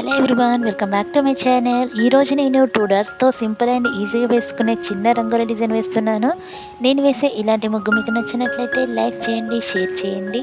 Hello everyone, welcome back to my channel. ఈరోజు నేను 2 డాట్స్తో simple and ఈజీగా వేసుకునే చిన్న రంగుల డిజైన్ వేస్తున్నాను. నేను వేసే ఇలాంటి ముగ్గు మీకు నచ్చినట్లయితే లైక్ చేయండి, షేర్ చేయండి.